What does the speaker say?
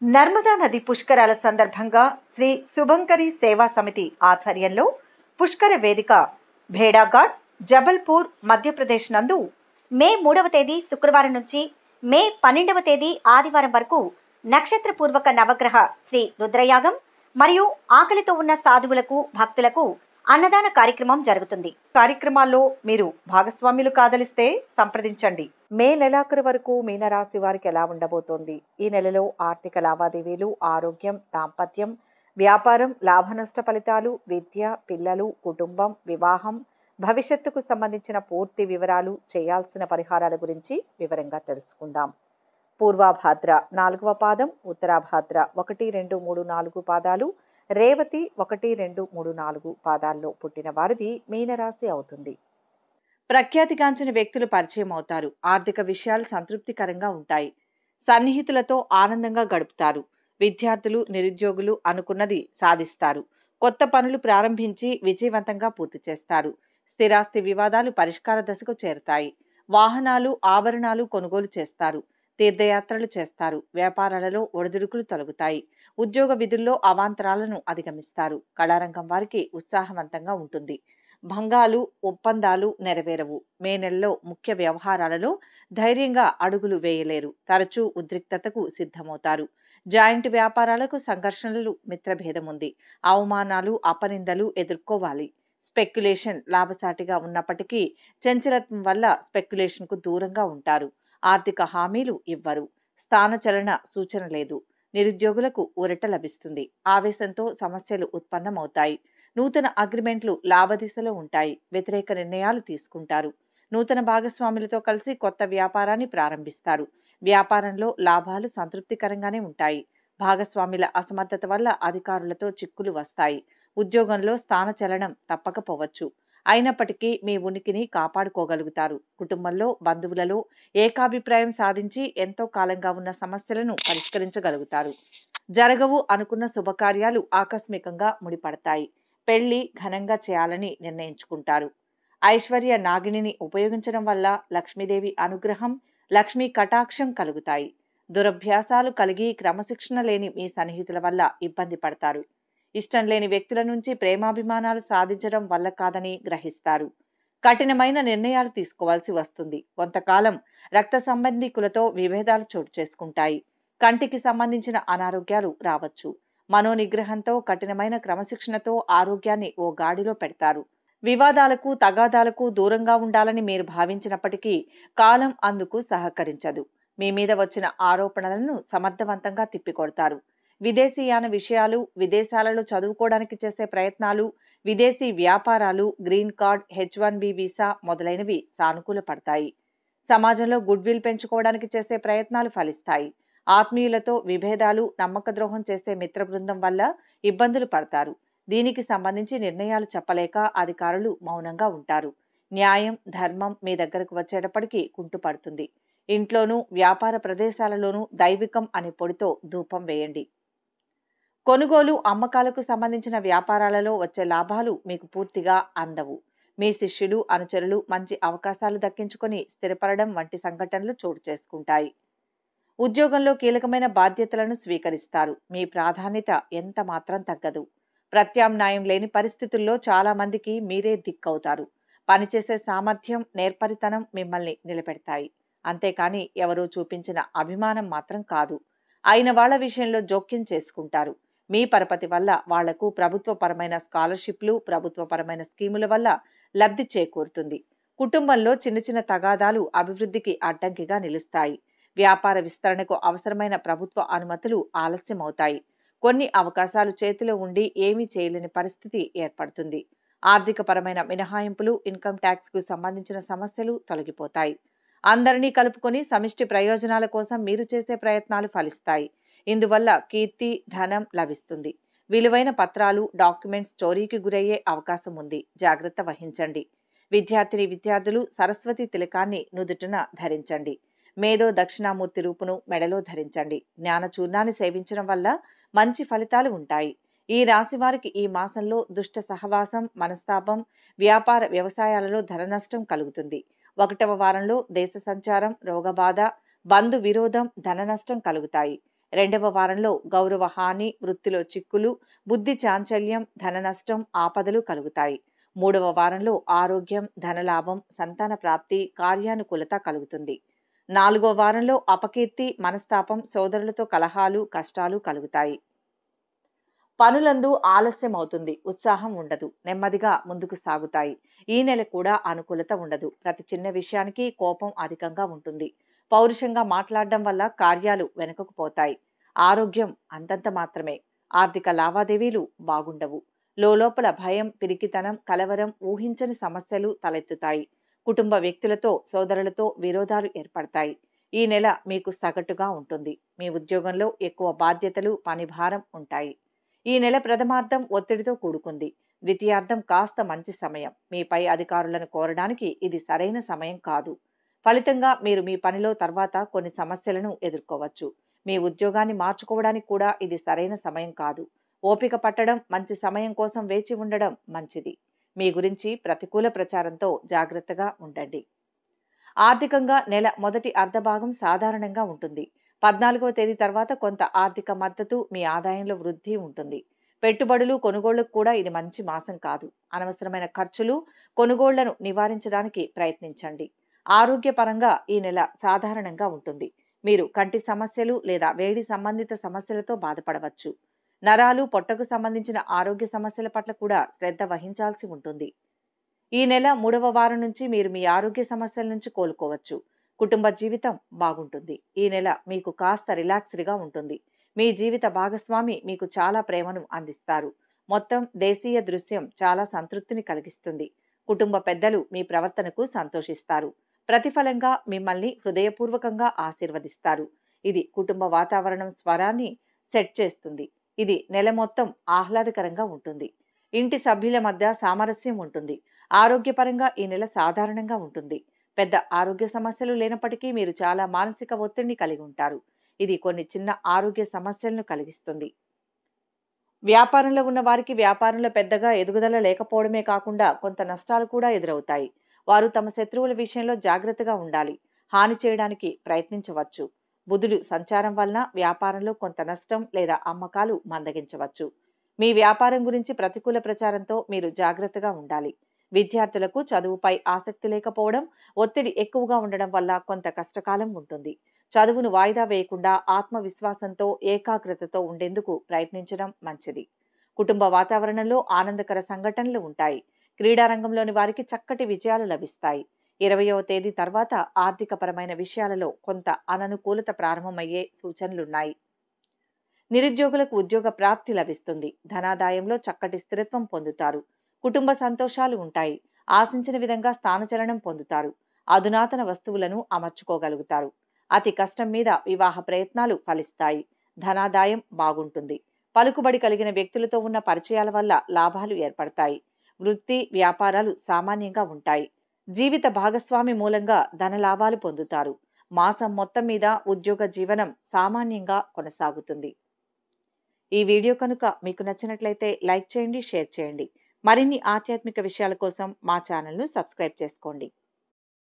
నర్మదా నది పుష్కరాల సందర్భంగా శ్రీ శుభంకరి సేవా సమితి ఆధ్వర్యంలో పుష్కర వేదిక భేడాఘాట్ జబల్పూర్ మధ్యప్రదేశ్ నందు మే 3వ తేదీ శుక్రవారం నుంచి మే 12వ తేదీ ఆదివారం వరకు నక్షత్రపూర్వక నవగ్రహ శ్రీ రుద్రయాగం మరియు ఆకలితో ఉన్న సాధువులకు భక్తులకు అన్నదాన కార్యక్రమం జరుగుతుంది. కార్యక్రమాల్లో మీరు భాగస్వాములు కాదలిస్తే సంప్రదించండి. మే నెలాఖరు వరకు మీనరాశి వారికి ఎలా ఉండబోతోంది? ఈ నెలలో ఆర్థిక లావాదేవీలు, ఆరోగ్యం, దాంపత్యం, వ్యాపారం, లాభనష్ట ఫలితాలు, విద్య, పిల్లలు, కుటుంబం, వివాహం, భవిష్యత్తుకు సంబంధించిన పూర్తి వివరాలు, చేయాల్సిన పరిహారాల గురించి వివరంగా తెలుసుకుందాం. పూర్వాభాద్ర 4వ పాదం, ఉత్తరాభాద్ర 1, 2, 3, 4 పాదాలు, రేవతి 1, 2, 3, 4 పాదాల్లో పుట్టిన వారిది మీనరాశి అవుతుంది. ప్రఖ్యాతిగాంచిన వ్యక్తులు పరిచయం అవుతారు. ఆర్థిక విషయాలు సంతృప్తికరంగా ఉంటాయి. సన్నిహితులతో ఆనందంగా గడుపుతారు. విద్యార్థులు, నిరుద్యోగులు అనుకున్నది సాధిస్తారు. కొత్త పనులు ప్రారంభించి విజయవంతంగా పూర్తి చేస్తారు. స్థిరాస్తి వివాదాలు పరిష్కార దశకు చేరుతాయి. వాహనాలు, ఆభరణాలు కొనుగోలు చేస్తారు. తీర్థయాత్రలు చేస్తారు. వ్యాపారాలలో ఒడిదుడుకులు తొలగుతాయి. ఉద్యోగ విధుల్లో అవాంతరాలను అధిగమిస్తారు. కళారంగం వారికి ఉత్సాహవంతంగా ఉంటుంది. భంగాలు, ఒప్పందాలు నెరవేరవు. మే నెలలో ముఖ్య వ్యవహారాలలో ధైర్యంగా అడుగులు వేయలేరు. తరచూ ఉద్రిక్తతకు సిద్ధమవుతారు. జాయింట్ వ్యాపారాలకు సంఘర్షణలు, మిత్రభేదం ఉంది. అవమానాలు, అపనిందలు ఎదుర్కోవాలి. స్పెక్యులేషన్ లాభసాటిగా ఉన్నప్పటికీ చంచలత్వం వల్ల స్పెక్యులేషన్కు దూరంగా ఉంటారు. ఆర్థిక హామీలు ఇవ్వరు. స్థానచలన సూచన లేదు. నిరుద్యోగులకు ఊరట లభిస్తుంది. ఆవేశంతో సమస్యలు ఉత్పన్నమవుతాయి. నూతన అగ్రిమెంట్లు లాభదిశలో ఉంటాయి. వ్యతిరేక నిర్ణయాలు తీసుకుంటారు. నూతన భాగస్వాములతో కలిసి కొత్త వ్యాపారాన్ని ప్రారంభిస్తారు. వ్యాపారంలో లాభాలు సంతృప్తికరంగానే ఉంటాయి. భాగస్వాముల అసమర్థత వల్ల అధికారులతో చిక్కులు వస్తాయి. ఉద్యోగంలో స్థానచలనం తప్పకపోవచ్చు. అయినప్పటికీ మీ ఉనికిని కాపాడుకోగలుగుతారు. కుటుంబంలో, బంధువులలో ఏకాభిప్రాయం సాధించి ఎంతో కాలంగా ఉన్న సమస్యలను పరిష్కరించగలుగుతారు. జరగవు అనుకున్న శుభకార్యాలు ఆకస్మికంగా ముడిపడతాయి. పెళ్లి ఘనంగా చేయాలని నిర్ణయించుకుంటారు. ఐశ్వర్య నాగిని ఉపయోగించడం వల్ల లక్ష్మీదేవి అనుగ్రహం, లక్ష్మీ కటాక్షం కలుగుతాయి. దురభ్యాసాలు కలిగి క్రమశిక్షణ లేని మీ సన్నిహితుల వల్ల ఇబ్బంది పడతారు. ఇష్టం లేని వ్యక్తుల నుంచి ప్రేమాభిమానాలు సాధించడం వల్ల కాదని గ్రహిస్తారు. కఠినమైన నిర్ణయాలు తీసుకోవాల్సి వస్తుంది. కొంతకాలం రక్త సంబంధికులతో విభేదాలు చోటు చేసుకుంటాయి. కంటికి సంబంధించిన అనారోగ్యాలు రావచ్చు. మనోనిగ్రహంతో, కఠినమైన క్రమశిక్షణతో ఆరోగ్యాన్ని ఓ గాడిలో పెడతారు. వివాదాలకు, తగాదాలకు దూరంగా ఉండాలని మీరు భావించినప్పటికీ కాలం అందుకు సహకరించదు. మీ మీద వచ్చిన ఆరోపణలను సమర్థవంతంగా తిప్పికొడతారు. విదేశీయాన విషయాలు, విదేశాలలో చదువుకోవడానికి చేసే ప్రయత్నాలు, విదేశీ వ్యాపారాలు, గ్రీన్ కార్డ్, H1B వీసా మొదలైనవి సానుకూల పడతాయి. సమాజంలో గుడ్విల్ పెంచుకోవడానికి చేసే ప్రయత్నాలు ఫలిస్తాయి. ఆత్మీయులతో విభేదాలు, నమ్మక ద్రోహం చేసే మిత్ర బృందం వల్ల ఇబ్బందులు పడతారు. దీనికి సంబంధించి నిర్ణయాలు చెప్పలేక అధికారులు మౌనంగా ఉంటారు. న్యాయం, ధర్మం మీ దగ్గరకు వచ్చేటప్పటికీ కుంటుపడుతుంది. ఇంట్లోనూ, వ్యాపార ప్రదేశాలలోనూ దైవికం అనే పొడితో ధూపం వేయండి. కొనుగోలు, అమ్మకాలకు సంబంధించిన వ్యాపారాలలో వచ్చే లాభాలు మీకు పూర్తిగా అందవు. మీ శిష్యులు, అనుచరులు మంచి అవకాశాలు దక్కించుకొని స్థిరపడడం వంటి సంఘటనలు చోటు చేసుకుంటాయి. ఉద్యోగంలో కీలకమైన బాధ్యతలను స్వీకరిస్తారు. మీ ప్రాధాన్యత ఎంత మాత్రం తగ్గదు. ప్రత్యామ్నాయం లేని పరిస్థితుల్లో చాలా మందికి మీరే దిక్కవుతారు. పనిచేసే సామర్థ్యం, నేర్పరితనం మిమ్మల్ని నిలబెడతాయి. అంతేకాని ఎవరో చూపించిన అభిమానం మాత్రం కాదు. అయిన వాళ్ల విషయంలో జోక్యం చేసుకుంటారు. మీ పరపతి వల్ల వాళ్లకు ప్రభుత్వపరమైన స్కాలర్షిప్లు, ప్రభుత్వపరమైన స్కీముల వల్ల లబ్ధి చేకూరుతుంది. కుటుంబంలో చిన్న చిన్న తగాదాలు అభివృద్ధికి అడ్డంకిగా నిలుస్తాయి. వ్యాపార విస్తరణకు అవసరమైన ప్రభుత్వ అనుమతులు ఆలస్యమవుతాయి. కొన్ని అవకాశాలు చేతిలో ఉండి ఏమీ చేయలేని పరిస్థితి ఏర్పడుతుంది. ఆర్థికపరమైన మినహాయింపులు, ఇన్కమ్ ట్యాక్స్కు సంబంధించిన సమస్యలు తొలగిపోతాయి. అందరినీ కలుపుకొని సమిష్టి ప్రయోజనాల కోసం మీరు చేసే ప్రయత్నాలు ఫలిస్తాయి. ఇందువల్ల కీర్తి, ధనం లభిస్తుంది. విలువైన పత్రాలు, డాక్యుమెంట్స్ చోరీకి గురయ్యే అవకాశం ఉంది. జాగ్రత్త వహించండి. విద్యార్థులు సరస్వతి తిలకాన్ని నుదుటిన ధరించండి. మేధో దక్షిణామూర్తి రూపును మెడలో ధరించండి. జ్ఞానచూర్ణాన్ని సేవించడం వల్ల మంచి ఫలితాలు ఉంటాయి. ఈ రాశి వారికి ఈ మాసంలో దుష్ట సహవాసం, మనస్తాపం, వ్యాపార వ్యవసాయాలలో ధన నష్టం కలుగుతుంది. 1వ వారంలో దేశ సంచారం, రోగబాధ, బంధు విరోధం, ధన నష్టం కలుగుతాయి. రెండవ వారంలో గౌరవ హాని, వృత్తిలో చిక్కులు, బుద్ధి చాంచల్యం, ధన నష్టం, ఆపదలు కలుగుతాయి. మూడవ వారంలో ఆరోగ్యం, ధనలాభం, సంతాన ప్రాప్తి, కార్యానుకూలత కలుగుతుంది. నాలుగో వారంలో అపకీర్తి, మనస్తాపం, సోదరులతో కలహాలు, కష్టాలు కలుగుతాయి. పనులందు ఆలస్యం అవుతుంది, ఉత్సాహం ఉండదు, నెమ్మదిగా ముందుకు సాగుతాయి. ఈ నెల కూడా అనుకూలత ఉండదు. ప్రతి చిన్న విషయానికి కోపం అధికంగా ఉంటుంది. పౌరుషంగా మాట్లాడడం వల్ల కార్యాలు వెనుకకు పోతాయి. ఆరోగ్యం అంతంత మాత్రమే. ఆర్థిక లావాదేవీలు బాగుండవు. లోపల భయం, పిరికితనం, కలవరం, ఊహించని సమస్యలు తలెత్తుతాయి. కుటుంబ వ్యక్తులతో, సోదరులతో విరోధాలు ఏర్పడతాయి. ఈ నెల మీకు సగటుగా ఉంటుంది. మీ ఉద్యోగంలో ఎక్కువ బాధ్యతలు, పనిభారం ఉంటాయి. ఈ నెల ప్రథమార్థం ఒత్తిడితో కూడుకుంది. ద్వితీయార్థం కాస్త మంచి సమయం. మీ పై అధికారులను కోరడానికి ఇది సరైన సమయం కాదు. ఫలితంగా మీరు మీ పనిలో తర్వాత కొన్ని సమస్యలను ఎదుర్కోవచ్చు. మీ ఉద్యోగాన్ని మార్చుకోవడానికి కూడా ఇది సరైన సమయం కాదు. ఓపిక పట్టడం, మంచి సమయం కోసం వేచి ఉండడం మంచిది. మీ గురించి ప్రతికూల ప్రచారంతో జాగ్రత్తగా ఉండండి. ఆర్థికంగా నెల మొదటి అర్ధభాగం సాధారణంగా ఉంటుంది. 14వ తేదీ తర్వాత కొంత ఆర్థిక మద్దతు, మీ ఆదాయంలో వృద్ధి ఉంటుంది. పెట్టుబడులు, కొనుగోళ్లకు కూడా ఇది మంచి మాసం కాదు. అనవసరమైన ఖర్చులు, కొనుగోళ్లను నివారించడానికి ప్రయత్నించండి. ఆరోగ్యపరంగా ఈ నెల సాధారణంగా ఉంటుంది. మీరు కంటి సమస్యలు లేదా వేడి సంబంధిత సమస్యలతో బాధపడవచ్చు. నరాలు, పొట్టకు సంబంధించిన ఆరోగ్య సమస్యల పట్ల కూడా శ్రద్ధ వహించాల్సి ఉంటుంది. ఈ నెల 3వ వారం నుంచి మీరు మీ ఆరోగ్య సమస్యల నుంచి కోలుకోవచ్చు. కుటుంబ జీవితం బాగుంటుంది. ఈ నెల మీకు కాస్త రిలాక్స్డ్గా ఉంటుంది. మీ జీవిత భాగస్వామి మీకు చాలా ప్రేమను అందిస్తారు. మొత్తం దేశీయ దృశ్యం చాలా సంతృప్తిని కలిగిస్తుంది. కుటుంబ పెద్దలు మీ ప్రవర్తనకు సంతోషిస్తారు. ప్రతిఫలంగా మిమ్మల్ని హృదయపూర్వకంగా ఆశీర్వదిస్తారు. ఇది కుటుంబ వాతావరణం స్వరాన్ని సెట్ చేస్తుంది. ఇది నెల మొత్తం ఆహ్లాదకరంగా ఉంటుంది. ఇంటి సభ్యుల మధ్య సామరస్యం ఉంటుంది. ఆరోగ్యపరంగా ఈ నెల సాధారణంగా ఉంటుంది. పెద్ద ఆరోగ్య సమస్యలు లేనప్పటికీ మీరు చాలా మానసిక ఒత్తిడిని కలిగి ఉంటారు. ఇది కొన్ని చిన్న ఆరోగ్య సమస్యలను కలిగిస్తుంది. వ్యాపారంలో ఉన్న వారికి వ్యాపారంలో పెద్దగా ఎదుగుదల లేకపోవడమే కాకుండా కొంత నష్టాలు కూడా ఎదురవుతాయి. వారు తమ శత్రువుల విషయంలో జాగ్రత్తగా ఉండాలి. హాని చేయడానికి ప్రయత్నించవచ్చు. బుధుడు సంచారం వలన వ్యాపారంలో కొంత నష్టం లేదా అమ్మకాలు మందగించవచ్చు. మీ వ్యాపారం గురించి ప్రతికూల ప్రచారంతో మీరు జాగ్రత్తగా ఉండాలి. విద్యార్థులకు చదువుపై ఆసక్తి లేకపోవడం, ఒత్తిడి ఎక్కువగా ఉండడం వల్ల కొంత కష్టకాలం ఉంటుంది. చదువును వాయిదా వేయకుండా ఆత్మవిశ్వాసంతో, ఏకాగ్రతతో ఉండేందుకు ప్రయత్నించడం మంచిది. కుటుంబ వాతావరణంలో ఆనందకర సంఘటనలు ఉంటాయి. క్రీడారంగంలోని వారికి చక్కటి విజయాలు లభిస్తాయి. 20వ తేదీ తర్వాత ఆర్థికపరమైన విషయాలలో కొంత అననుకూలత ప్రారంభమయ్యే సూచనలున్నాయి. నిరుద్యోగులకు ఉద్యోగ ప్రాప్తి లభిస్తుంది. ధనాదాయంలో చక్కటి స్థిరత్వం పొందుతారు. కుటుంబ సంతోషాలు ఉంటాయి. ఆశించిన విధంగా స్థానచలనం పొందుతారు. అధునాతన వస్తువులను అమర్చుకోగలుగుతారు. అతి కష్టం మీద వివాహ ప్రయత్నాలు ఫలిస్తాయి. ధనాదాయం బాగుంటుంది. పలుకుబడి కలిగిన వ్యక్తులతో ఉన్న పరిచయాల వల్ల లాభాలు ఏర్పడతాయి. వృత్తి, వ్యాపారాలు సామాన్యంగా ఉంటాయి. జీవిత భాగస్వామి మూలంగా ధన లాభాలు పొందుతారు. మాసం మొత్తం మీద ఉద్యోగ జీవనం సామాన్యంగా కొనసాగుతుంది. ఈ వీడియో కనుక మీకు నచ్చినట్లయితే లైక్ చేయండి, షేర్ చేయండి. మరిన్ని ఆధ్యాత్మిక విషయాల కోసం మా ఛానల్ను సబ్స్క్రైబ్ చేసుకోండి.